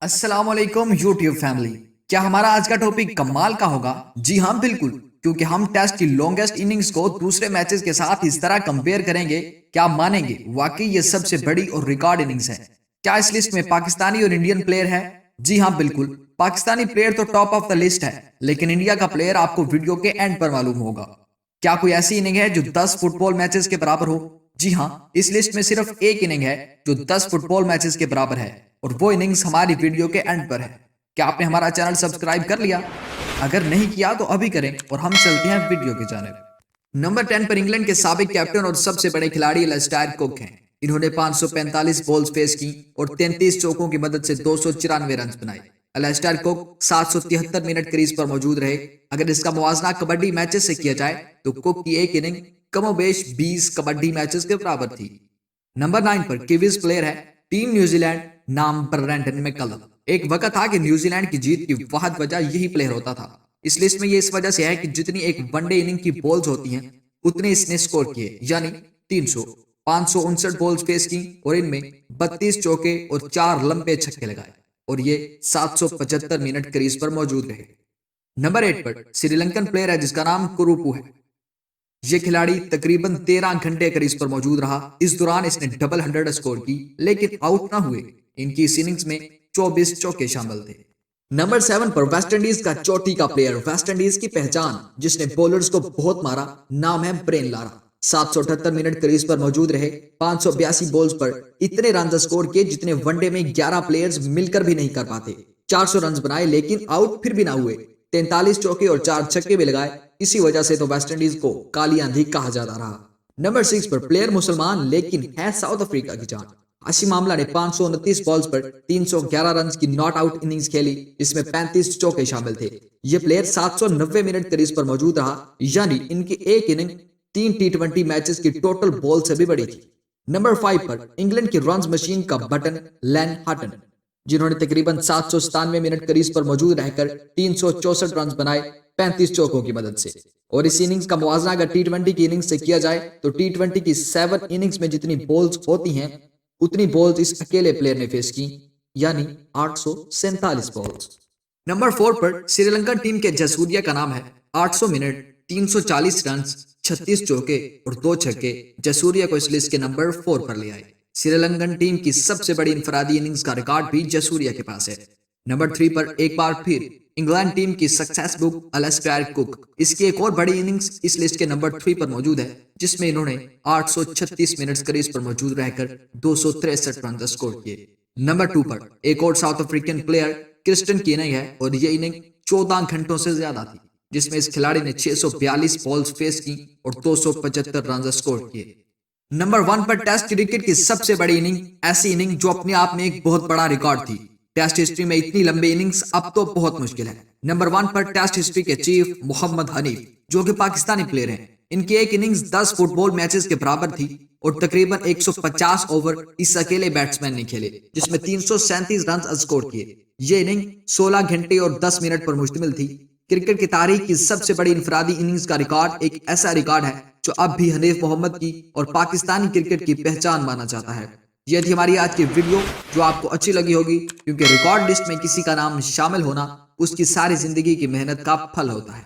अस्सलाम वालेकुम YouTube family. क्या हमारा आज का टॉपिक कमाल का होगा? जी हाँ, बिल्कुल। क्योंकि हम टेस्ट की लॉन्गेस्ट इनिंग्स को दूसरे मैचेस के साथ इस तरह कंपेयर करेंगे, क्या आप मानेंगे वाकई ये सबसे बड़ी और रिकॉर्ड इनिंग्स है। क्या इस लिस्ट में पाकिस्तानी और इंडियन प्लेयर है? जी हाँ, बिल्कुल। पाकिस्तानी प्लेयर तो टॉप ऑफ द लिस्ट है, लेकिन इंडिया का प्लेयर आपको वीडियो के एंड पर मालूम होगा। क्या कोई ऐसी इनिंग है जो 10 फुटबॉल मैचेस के बराबर हो? जी हाँ, इस लिस्ट में सिर्फ एक इनिंग है जो 10 फुटबॉल मैचेस के बराबर है, और वो इनिंग्स हमारी वीडियो के एंड पर है। क्या आपने हमारा चैनल सब्सक्राइब कर लिया? अगर नहीं किया तो अभी करें, और हम चलते हैं वीडियो की जानिब। नंबर 10 पर इंग्लैंड के साबिक कैप्टन और सबसे बड़े खिलाड़ी एलिस्टायर कुक हैं। इन्होंने 545 बॉल्स फेस की और 33 चौकों की मदद से 294 रन बनाए। एलिस्टायर कुक 773 मिनट क्रीज पर मौजूद रहे। अगर इसका मुवाजना कबड्डी मैचेस से किया जाए तो कुक की एक इनिंग कमोबेश 20 कबड्डी मैचेस के बराबर थी। नंबर 9 पर किवीज प्लेयर है टीम न्यूजीलैंड, नाम ब्रेंडन मैकलम। एक वक्त था कि न्यूजीलैंड की जीत की वाहिद वजह यही प्लेयर होता था। इस लिस्ट में ये इस वजह से है कि जितनी एक वनडे इनिंग की बॉल्स होती हैं उतने इसने स्कोर किए, यानी 300। 559 बॉल्स फेस की और इनमें 32 चौके और 4 लंबे छक्के लगाए, और ये 775 मिनट क्रीज पर मौजूद रहे। नंबर 8 पर श्रीलंकन प्लेयर है जिसका नाम कुरुपू है। ये खिलाड़ी तकरीबन 13 घंटे क्रीज पर मौजूद रहा। इस दौरान इसने डबल 100 स्कोर की, लेकिन आउट ना हुए। इनकी इस इनिंग्स में 24 चौके शामिल थे। नंबर 7 पर वेस्ट इंडीज का चोटी का प्लेयर, वेस्ट इंडीज की पहचान, जिसने बॉलर्स को बहुत मारा, नाम है ब्रेन लारा। 778 मिनट क्रीज पर मौजूद रहे। 582 बॉल्स पर इतने रन स्कोर किए जितने वनडे में 11 प्लेयर्स मिलकर भी नहीं कर पाते। 400 रन बनाए, लेकिन आउट फिर भी ना हुए। 43 चौके और 4 छक्के भी लगाए। इसी वजह से तो वेस्ट इंडीज को काली आंधी कहा जाता रहा। नंबर 6 पर प्लेयर मुसलमान लेकिन है साउथ अफ्रीका की जान। आशिम आमला ने 529 बॉल्स पर 311 रन की नॉट आउट इनिंग्स खेली, जिसमें 35 चौके शामिल थे। ये प्लेयर 790 मिनट क्रीज पर मौजूद रहा, यानी इनकी एक इनिंग 3 टी20 मैचेस की टोटल बॉल से भी बड़ी थी। नंबर 5 पर इंग्लैंड की रन मशीन का बटन लैन हाटन, जिन्होंने तकरीबन 797 मिनट क्रीज पर मौजूद रहकर 364 रन बनाए 35 चौकों की मदद से। और इस इनिंग्स का मुवाजना अगर टी20 की इनिंग्स से किया जाए तो टी20 की 7 इनिंग्स में जितनी बॉल्स होती हैं उतनी बॉल्स इस अकेले प्लेयर ने फेस की, यानी 847 बॉल्स। नंबर 4 पर श्रीलंकन टीम के जसूरिया का नाम है। 800 मिनट, 340 रन, 36 चौके और 2 छक्के जसूरिया को इस लिस्ट के नंबर 4 पर ले आए। श्रीलंकन टीम की सबसे बड़ी इंफरादी इनिंग्स का रिकॉर्ड भी जसूरिया के पास है। नंबर 3 पर एक बार फिर इंग्लैंड टीम की सक्सेस बुक एलिस्टायर कुक। इसकी एक और बड़ी इनिंग्स इस लिस्ट के नंबर 3 पर मौजूद है, जिसमें इन्होंने 836 मिनट क्रीज पर मौजूद रहकर 263 रन स्कोर किए। नंबर 2 पर एक और साउथ अफ्रीकन प्लेयर क्रिस्टन की इनिंग है, और ये इनिंग 14 घंटों से ज्यादा थी, जिसमें इस खिलाड़ी ने 642 बॉल्स फेस की और 275 रन स्कोर किए। नंबर 1 पर टेस्ट क्रिकेट की सबसे बड़ी इनिंग, ऐसी इनिंग जो अपने आप में एक बहुत बड़ा रिकॉर्ड थी। टेस्ट हिस्ट्री में इतनी लंबी इनिंग्स अब तो बहुत मुश्किल है। नंबर 1 पर टेस्ट हिस्ट्री के चीफ मोहम्मद हनीफ, जो कि पाकिस्तानी प्लेयर हैं। इनकी एक इनिंग्स 10 फुटबॉल मैचेस के बराबर थी, और तकरीबन 150 ओवर इस अकेले बैट्समैन ने खेले, जिसमें 337 रन स्कोर किए। ये इनिंग 16 घंटे और 10 मिनट पर मुश्तमिल थी। क्रिकेट की तारीख की सबसे बड़ी इंफरादी इनिंग्स का रिकॉर्ड एक ऐसा रिकॉर्ड है जो अब भी हनीफ मोहम्मद की और पाकिस्तानी क्रिकेट की पहचान माना जाता है। यह थी हमारी आज की वीडियो, जो आपको अच्छी लगी होगी, क्योंकि रिकॉर्ड लिस्ट में किसी का नाम शामिल होना उसकी सारी जिंदगी की मेहनत का फल होता है।